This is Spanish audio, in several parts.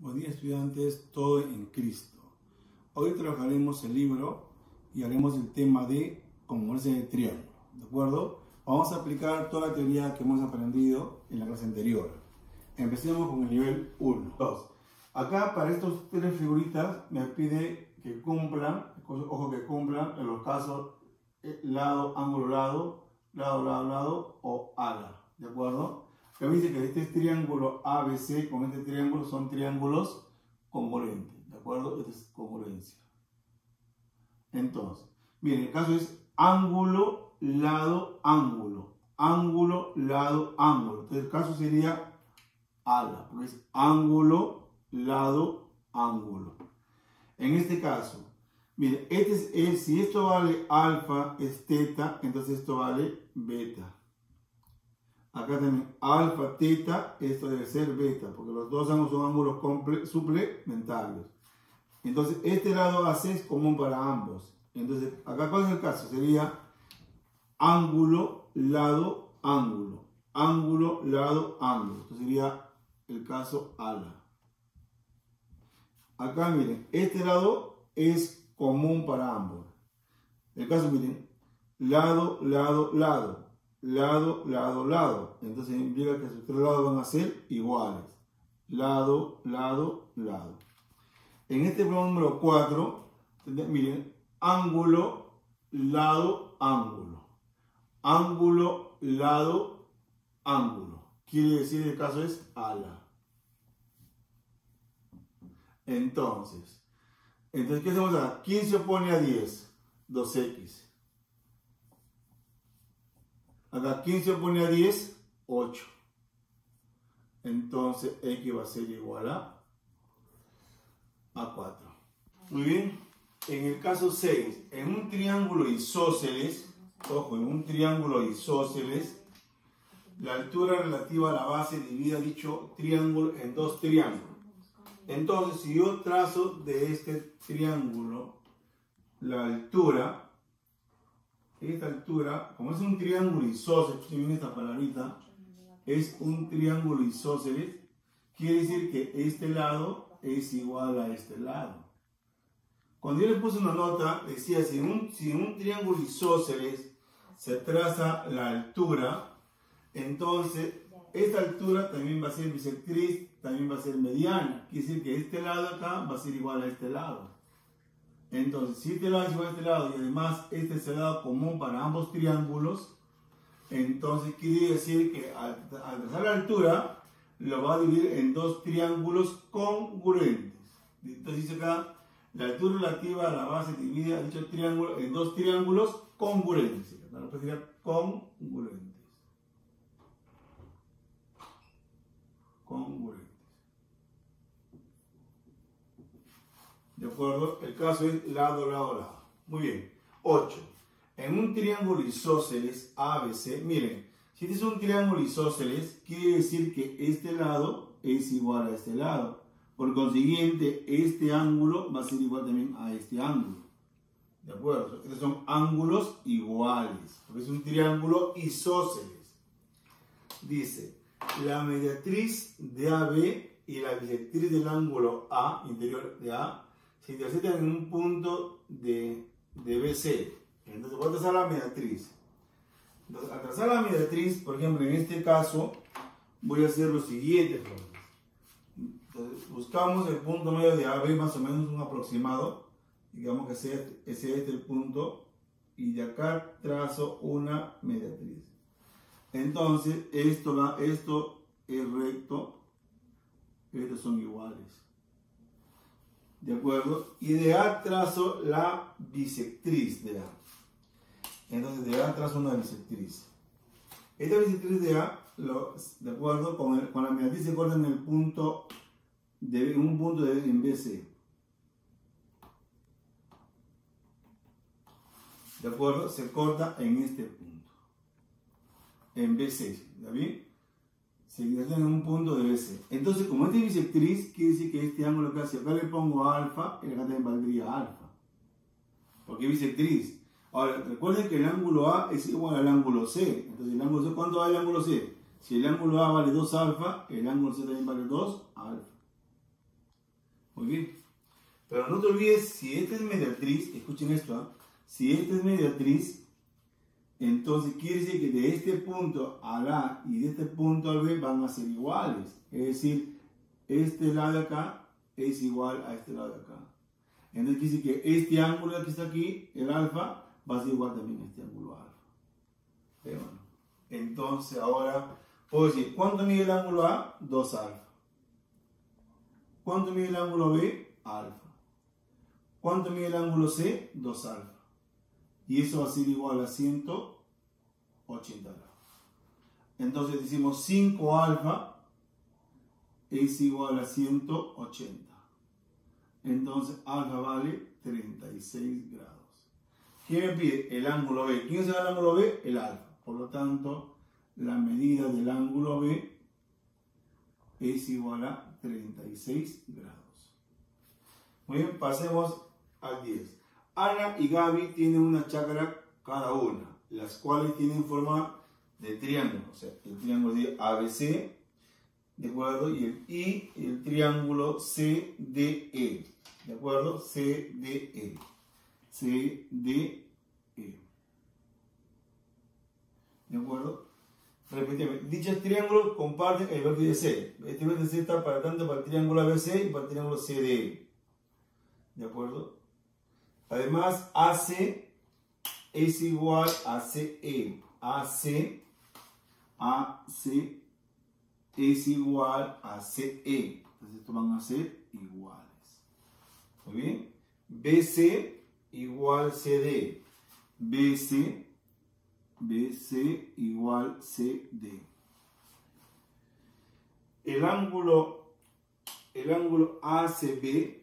Buen día, estudiantes, todo en Cristo. Hoy trabajaremos el libro y haremos el tema de congruencia de triángulo, ¿de acuerdo? Vamos a aplicar toda la teoría que hemos aprendido en la clase anterior. Empecemos con el nivel 1. Acá para estos tres figuritas me pide que cumplan, ojo que cumplan en los casos lado, ángulo, lado, lado, lado, lado o ala, ¿de acuerdo? Que me dice que este triángulo ABC con este triángulo son triángulos congruentes, ¿de acuerdo? Esta es congruencia. Entonces, miren, el caso es ángulo, lado, ángulo. Ángulo, lado, ángulo. Entonces el caso sería ala, porque es ángulo, lado, ángulo. En este caso, miren, si esto vale alfa, es teta, entonces esto vale beta. Acá también alfa, teta, esto debe ser beta, porque los dos ángulos son ángulos suplementarios. Entonces, este lado AC es común para ambos. Entonces, acá, ¿cuál es el caso? Sería ángulo, lado, ángulo. Ángulo, lado, ángulo. Esto sería el caso ala. Acá, miren, este lado es común para ambos. El caso, miren, lado, lado, lado. Lado, lado, lado. Entonces implica que sus tres lados van a ser iguales. Lado, lado, lado. En este problema número 4, miren, ángulo, lado, ángulo. Ángulo, lado, ángulo. Quiere decir el caso es ala. Entonces, ¿qué hacemos acá? ¿Quién se opone a 10? 2x. Acá, ¿quién se opone a 10? 8. Entonces, x va a ser igual a 4. Muy bien. En el caso 6, en un triángulo isósceles, ojo, en un triángulo isósceles, la altura relativa a la base divide dicho triángulo en dos triángulos. Entonces, si yo trazo de este triángulo la altura, esta altura, como es un triángulo isósceles, si viene esta palabrita, es un triángulo isósceles, quiere decir que este lado es igual a este lado. Cuando yo le puse una nota, decía, si en un triángulo isósceles se traza la altura, entonces esta altura también va a ser bisectriz, también va a ser mediana. Quiere decir que este lado acá va a ser igual a este lado. Entonces, si este lado es igual a este lado y además este es el lado común para ambos triángulos, entonces quiere decir que al trazar la altura lo va a dividir en dos triángulos congruentes. Entonces dice acá, la altura relativa a la base divide a dicho triángulo en dos triángulos congruentes. Para sería congruentes. Congruentes. ¿De acuerdo? El caso es lado, lado, lado. Muy bien. 8. En un triángulo isósceles ABC, miren, si este es un triángulo isósceles, quiere decir que este lado es igual a este lado. Por consiguiente, este ángulo va a ser igual también a este ángulo. ¿De acuerdo? Estos son ángulos iguales, porque es un triángulo isósceles. Dice, la mediatriz de AB y la bisectriz del ángulo A, interior de A, se intersectan en un punto de BC. Entonces voy a trazar la mediatriz. Entonces, al trazar la mediatriz, por ejemplo, en este caso, voy a hacer lo siguiente. Entonces, buscamos el punto medio de AB, más o menos un aproximado. Digamos que ese es el punto. Y de acá trazo una mediatriz. Entonces, esto es recto. Estos son iguales. ¿De acuerdo? Y de A trazo la bisectriz de A. Entonces de A trazo una bisectriz. Esta bisectriz de A, de acuerdo, con la mediatriz se corta en el punto, un punto en BC. ¿De acuerdo? Se corta en este punto. En BC. ¿Está bien? Se queda en un punto de BC. Entonces, como este es bisectriz, quiere decir que este ángulo acá, si acá le pongo alfa, el acá también valdría alfa. Porque es bisectriz. Ahora, recuerden que el ángulo A es igual al ángulo C. Entonces, el ángulo C, ¿cuánto vale el ángulo C? Si el ángulo A vale 2 alfa, el ángulo C también vale 2 alfa. Muy bien. Pero no te olvides, si esta es mediatriz, escuchen esto, si esta es mediatriz, entonces quiere decir que de este punto al A y de este punto al B van a ser iguales. Es decir, este lado de acá es igual a este lado de acá. Entonces quiere decir que este ángulo que está aquí, el alfa, va a ser igual también a este ángulo alfa. Bueno, entonces ahora puedo decir, ¿cuánto mide el ángulo A? 2 alfa. ¿Cuánto mide el ángulo B? Alfa. ¿Cuánto mide el ángulo C? 2 alfa. Y eso va a ser igual a 180 grados. Entonces decimos 5 alfa es igual a 180. Entonces alfa vale 36 grados. ¿Quién me pide? El ángulo B. ¿Quién es el ángulo B? El alfa. Por lo tanto, la medida del ángulo B es igual a 36 grados. Muy bien, pasemos al 10. Ana y Gaby tienen una chácara cada una, las cuales tienen forma de triángulo. O sea, el triángulo de ABC, ¿de acuerdo? Y el triángulo CDE, ¿de acuerdo? CDE. CDE. ¿De acuerdo? Repetimos, dichos triángulos comparten el vértice C. Este vértice está para tanto para el triángulo ABC y para el triángulo CDE. ¿De acuerdo? Además, AC es igual a CE. AC es igual a CE. Entonces, estos van a ser iguales. Muy bien. BC igual CD. BC igual CD. El ángulo ACB,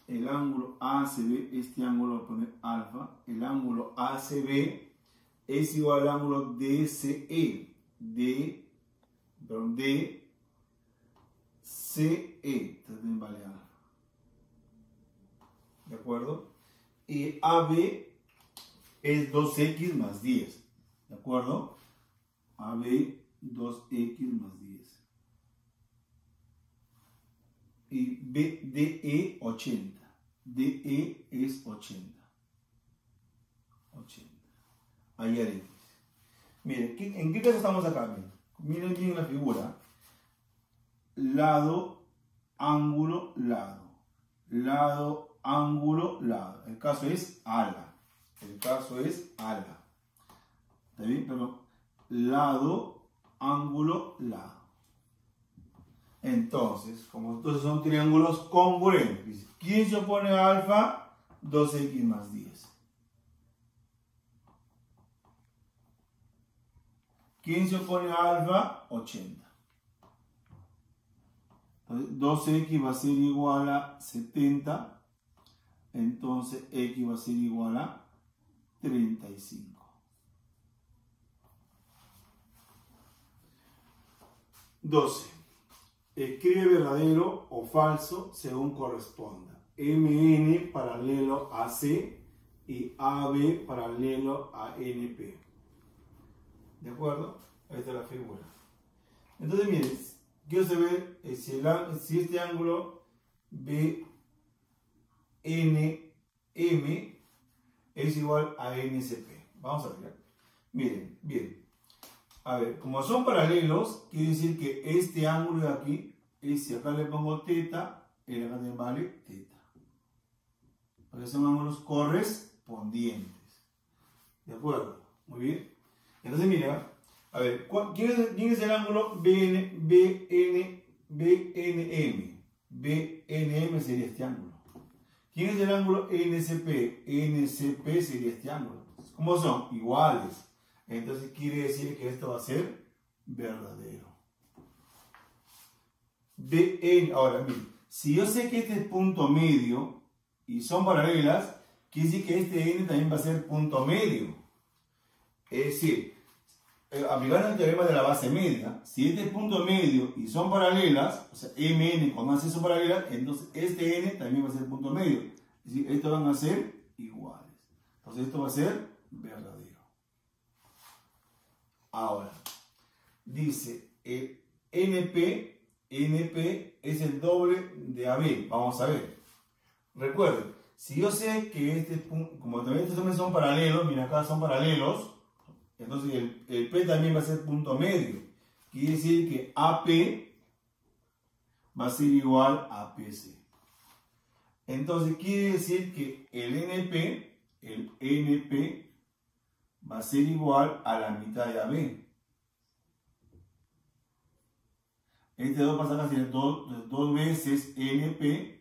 el ángulo ACB, este ángulo lo poner alfa, el ángulo ACB es igual al ángulo DCE, DCE, también vale alfa. ¿De acuerdo? Y AB es 2x más 10, ¿de acuerdo? AB 2x más 10. Y DE 80. DE es 80. 80. Ahí haré. Miren, ¿en qué caso estamos acá? Miren bien la figura. Lado, ángulo, lado. Lado, ángulo, lado. El caso es ala. El caso es ala. ¿Está bien? Pero lado, ángulo, lado. Entonces, como estos son triángulos congruentes, ¿quién se opone a alfa? 2x más 10. ¿Quién se opone a alfa? 80. Entonces, 2x va a ser igual a 70. Entonces, x va a ser igual a 35. 12. Escribe verdadero o falso según corresponda. MN paralelo a C y AB paralelo a NP. ¿De acuerdo? Ahí está la figura. Entonces, miren, quiero saber si este ángulo BNM es igual a NCP. Vamos a ver. Miren, bien. A ver, como son paralelos, quiere decir que este ángulo de aquí, si acá le pongo teta, el acá también vale teta. Porque son ángulos correspondientes. ¿De acuerdo? Muy bien. Entonces, mira, a ver, ¿quién es el ángulo BNM? BNM sería este ángulo. ¿Quién es el ángulo NCP? NCP sería este ángulo. ¿Cómo son? Iguales. Entonces quiere decir que esto va a ser verdadero. BN, ahora miren, si yo sé que este es punto medio y son paralelas, quiere decir que este N también va a ser punto medio. Es decir, aplicando el teorema de la base media, si este es punto medio y son paralelas, o sea, MN con más son paralelas, entonces este N también va a ser punto medio. Es decir, estos van a ser iguales. Entonces esto va a ser verdadero. Ahora, dice el NP NP es el doble de AB. Vamos a ver. Recuerden, si yo sé que este punto, como también estos también son paralelos, mira acá son paralelos, entonces el P también va a ser punto medio. Quiere decir que AP va a ser igual a PC. Entonces quiere decir que el NP va a ser igual a la mitad de AB. Este 2 pasa a ser 2 veces NP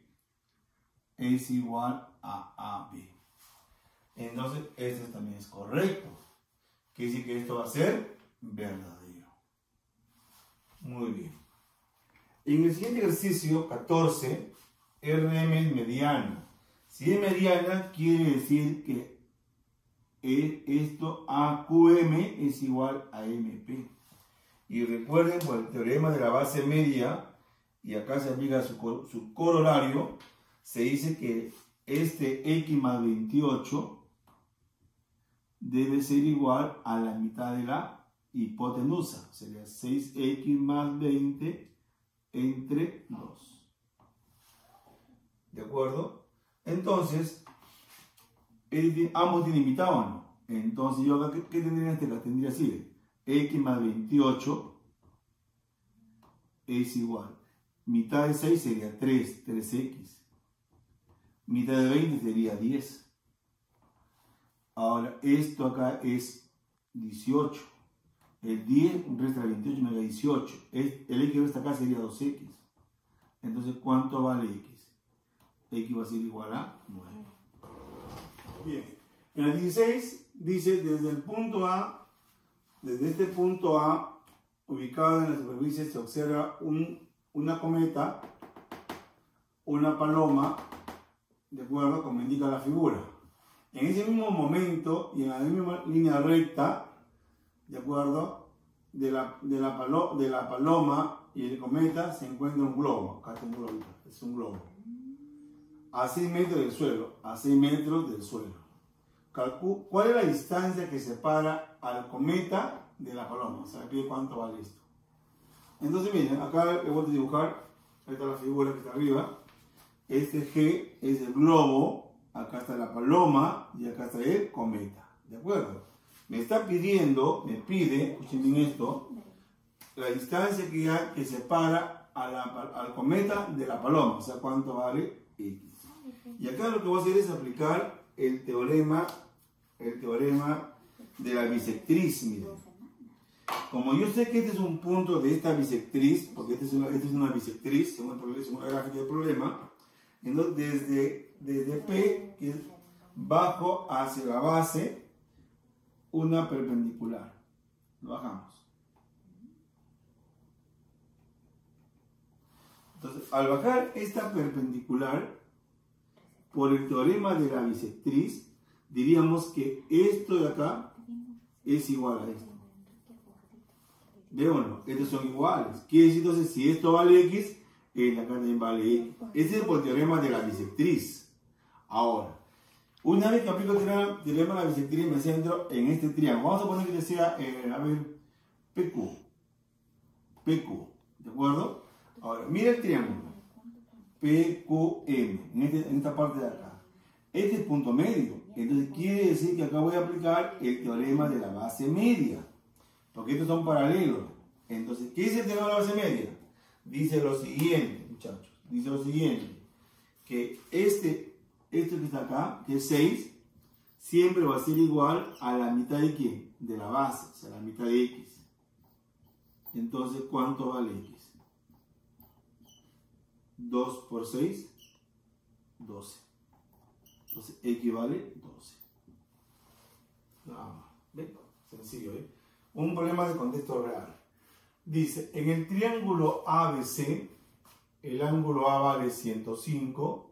es igual a AB. Entonces este también es correcto. Quiere decir que esto va a ser verdadero. Muy bien. En el siguiente ejercicio 14, RM es mediana. Si es mediana, quiere decir que esto AQM es igual a MP. Y recuerden, por el teorema de la base media, y acá se aplica su corolario, se dice que este X más 28 debe ser igual a la mitad de la hipotenusa. Sería 6X más 20 entre 2. ¿De acuerdo? Entonces, ambos tienen mitad o no. Entonces, yo acá, ¿qué tendría en este caso? Tendría así, X más 28 es igual. Mitad de 6 sería 3X. Mitad de 20 sería 10. Ahora, esto acá es 18. El 10 resta 28 me da 18. El X resta acá sería 2X. Entonces, ¿cuánto vale X? X va a ser igual a 9. Bien. En el 16 dice desde el punto A. Desde este punto A, ubicado en la superficie, se observa una cometa, una paloma, de acuerdo como indica la figura. En ese mismo momento y en la misma línea recta, de acuerdo, de la paloma y el cometa se encuentra un globo. Acá está un globo, es un globo. A 6 metros del suelo, a 6 metros del suelo. ¿Cuál es la distancia que separa al cometa de la paloma? O sea, pide cuánto vale esto. Entonces, miren, acá le voy a dibujar. Ahí está la figura que está arriba. Este G es el globo, acá está la paloma y acá está el cometa. ¿De acuerdo? Me pide, escuchen bien esto, la distancia que separa al cometa de la paloma. O sea, cuánto vale X. Y acá lo que voy a hacer es aplicar el teorema de la bisectriz. Miren, como yo sé que este es un punto de esta bisectriz, porque esta es una bisectriz según la gráfica del problema, entonces desde P, que es bajo hacia la base, una perpendicular. Lo bajamos. Entonces, al bajar esta perpendicular, por el teorema de la bisectriz, diríamos que esto de acá es igual a esto. ¿Ve o no? Estos son iguales. Quiere decir entonces, si esto vale X, acá también vale X. Ese es por el teorema de la bisectriz. Ahora, una vez que aplico el teorema de la bisectriz, me centro en este triángulo. Vamos a poner que sea, PQ. ¿De acuerdo? Ahora, mira el triángulo. PQM, en esta parte de acá. Este es punto medio. Entonces quiere decir que acá voy a aplicar el teorema de la base media. Porque estos son paralelos. Entonces, ¿qué dice el teorema de la base media? Dice lo siguiente, muchachos. Dice lo siguiente. Que este que está acá, que es 6, siempre va a ser igual a la mitad de ¿quién? De la base, o sea, la mitad de X. Entonces, ¿cuánto vale X? 2 por 6, 12. Entonces, X vale 12. ¿Ven? Sencillo, ¿eh? Un problema de contexto real. Dice, en el triángulo ABC, el ángulo A vale 105,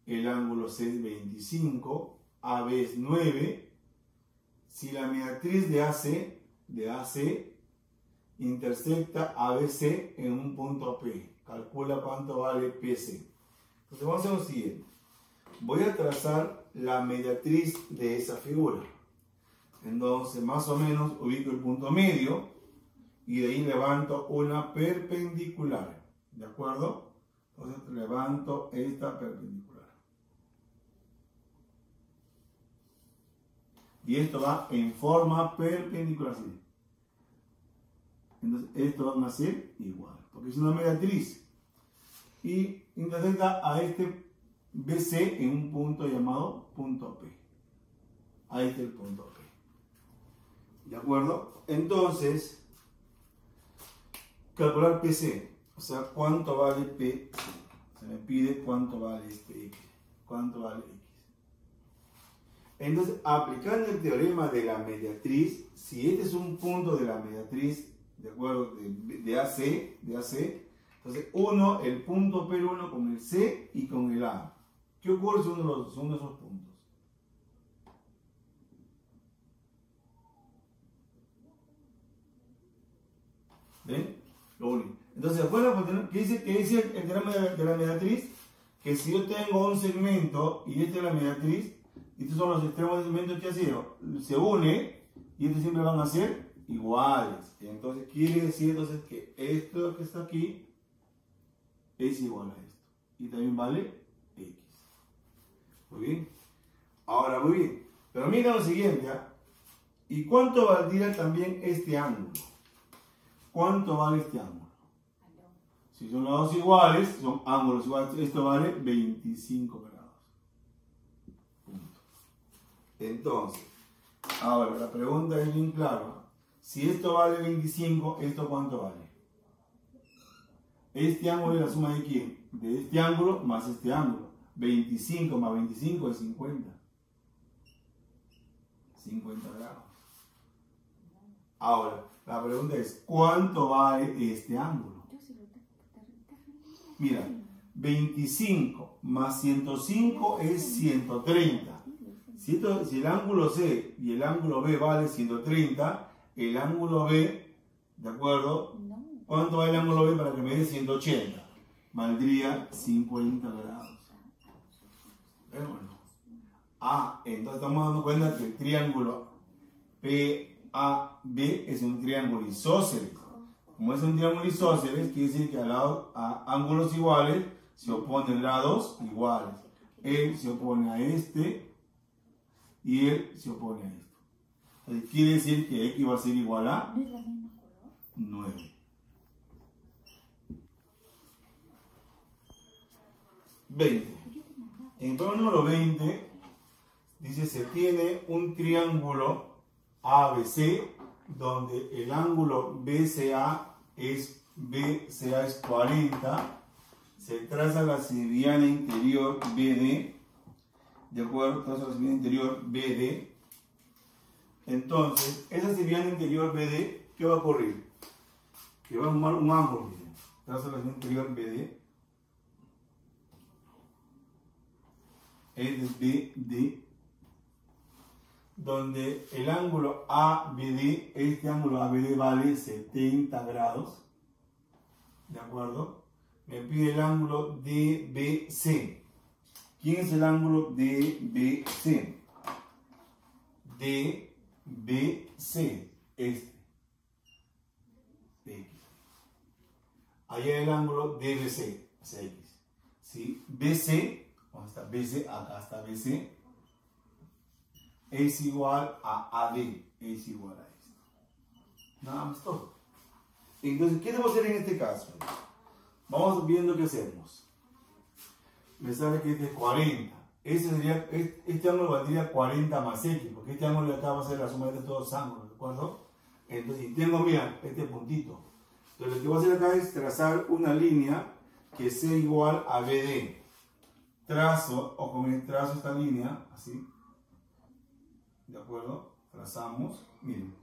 el ángulo C es 25, AB es 9. Si la mediatriz de AC intersecta ABC en un punto P, calcula cuánto vale PC. Entonces vamos a hacer lo siguiente. Voy a trazar la mediatriz de esa figura. Entonces, más o menos ubico el punto medio y de ahí levanto una perpendicular. ¿De acuerdo? Entonces levanto esta perpendicular. Y esto va en forma perpendicular, ¿sí? Entonces esto va a ser igual, porque es una mediatriz. Y intersecta a este BC en un punto llamado punto P. Ahí está el punto P. ¿De acuerdo? Entonces, calcular PC. O sea, ¿cuánto vale P? Se me pide cuánto vale este X. ¿Cuánto vale X? Entonces, aplicando el teorema de la mediatriz, si este es un punto de la mediatriz, ¿de acuerdo? De AC, entonces el punto P1 con el C y con el A. ¿Qué ocurre si uno de esos puntos? ¿Ven? Lo único. Entonces, bueno, ¿qué dice el teorema de la mediatriz? Que si yo tengo un segmento y esta es la mediatriz, y estos son los extremos del segmento que ha sido, se une y estos siempre van a ser iguales. Entonces, quiere decir que esto que está aquí es igual a esto. Y también vale X. Muy bien. Ahora, muy bien. Pero mira lo siguiente. ¿Y cuánto valdría también este ángulo? ¿Cuánto vale este ángulo? Si son los dos iguales, son ángulos iguales, esto vale 25 grados. Punto. Entonces, ahora la pregunta es bien clara. Si esto vale 25, ¿esto cuánto vale? Este ángulo es la suma de quién? De este ángulo más este ángulo. 25 más 25 es 50. 50 grados. Ahora, la pregunta es, ¿cuánto vale este ángulo? Mira, 25 más 105 es 130. Si el ángulo C y el ángulo B vale 130, el ángulo B, ¿de acuerdo? ¿Cuánto vale el ángulo B para que me dé 180? Valdría 50 grados. Bueno. Entonces estamos dando cuenta que el triángulo PAB es un triángulo isósceles. Como es un triángulo isósceles, quiere decir que a ángulos iguales se oponen lados iguales. Él se opone a este y él se opone a esto. Entonces quiere decir que X va a ser igual a 9. 20. En el problema número 20 dice se tiene un triángulo ABC donde el ángulo BCA es 40, se traza la seridiana interior BD, de acuerdo, traza la seridiana interior BD. Entonces, esa seridiana interior BD, ¿qué va a ocurrir? Que va a formar un ángulo, miren, traza la seridiana interior BD, es de BD, donde el ángulo ABD, este ángulo ABD vale 70 grados, ¿de acuerdo? Me pide el ángulo DBC. ¿Quién es el ángulo DBC? DBC, este. X. Allá el ángulo DBC, o sea, X. ¿Sí? BC, ¿dónde está BC? Acá está BC. Es igual a AD, es igual a esto. Nada más todo. Entonces, ¿qué debemos hacer en este caso? Vamos viendo qué hacemos. Me sale que este es 40. Este ángulo valdría 40 más X, porque este ángulo de acá va a ser la suma de estos dos ángulos, ¿de acuerdo? Entonces, si tengo, mira, este puntito. Entonces, lo que voy a hacer acá es trazar una línea que sea igual a BD. Trazo, o con el trazo esta línea, así. ¿De acuerdo? Trazamos, miren.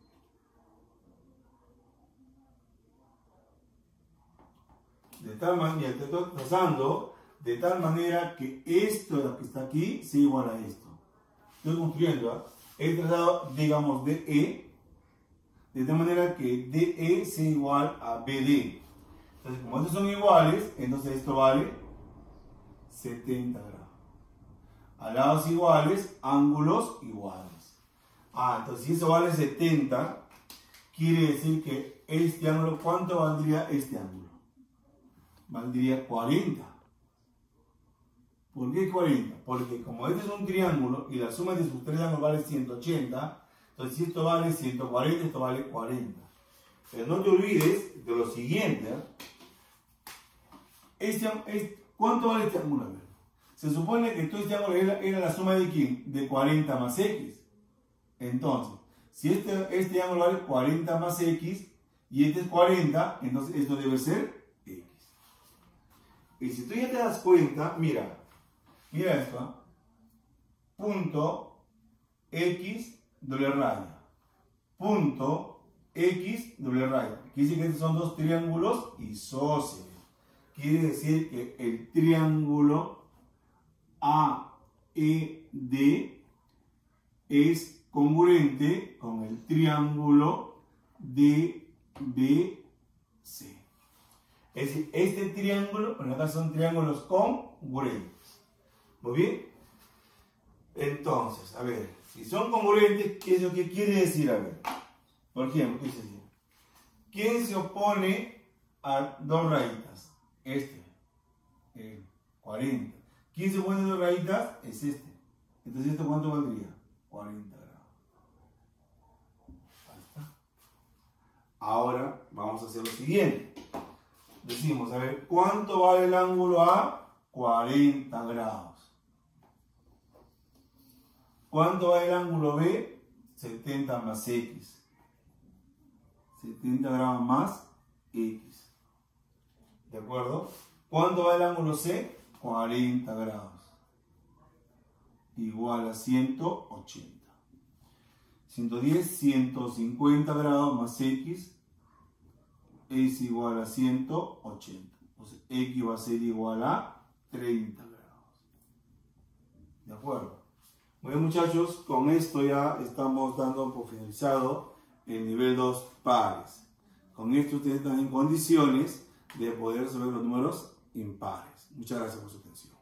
De tal manera, te estoy trazando de tal manera que esto que está aquí sea igual a esto. Estoy construyendo, he trazado, digamos, DE, de tal manera que DE sea igual a BD. Entonces, como estos son iguales, entonces esto vale 70 grados. A lados iguales, ángulos iguales. Entonces si eso vale 70, quiere decir que este ángulo, ¿cuánto valdría este ángulo? valdría 40. ¿Por qué 40? Porque como este es un triángulo y la suma de sus tres ángulos vale 180, entonces si esto vale 140, esto vale 40. Pero no te olvides de lo siguiente. ¿Cuánto vale este ángulo? A ver. Se supone que todo este ángulo era la suma de ¿quién? De 40 más x. Entonces, si este ángulo vale 40 más x y este es 40, entonces esto debe ser x. Y si tú ya te das cuenta, mira esto, ¿eh? Punto x doble raya, punto x doble raya. Quiere decir que estos son dos triángulos isósceles. Quiere decir que el triángulo AED es congruente con el triángulo DBC. Es decir, este triángulo, en acá son triángulos congruentes. Muy bien. Entonces, a ver, si son congruentes, ¿qué es lo que quiere decir? A ver, por ejemplo, ¿qué dice así? ¿Quién se opone a dos rayitas? Este, 40. ¿Quién se opone a dos rayitas? Es este. Entonces, ¿esto cuánto valdría? 40 grados. Ahí está. Ahora vamos a hacer lo siguiente. Decimos, a ver, ¿cuánto vale el ángulo A? 40 grados. ¿Cuánto vale el ángulo B? 70 más X. 70 grados más X. ¿De acuerdo? ¿Cuánto vale el ángulo C? 40 grados. Igual a 180. 110, 150 grados más X es igual a 180. Entonces, X va a ser igual a 30 grados. ¿De acuerdo? Muy bien, muchachos, con esto ya estamos dando por finalizado el nivel 2 pares. Con esto ustedes están en condiciones de poder resolver los números impares. Muchas gracias por su atención.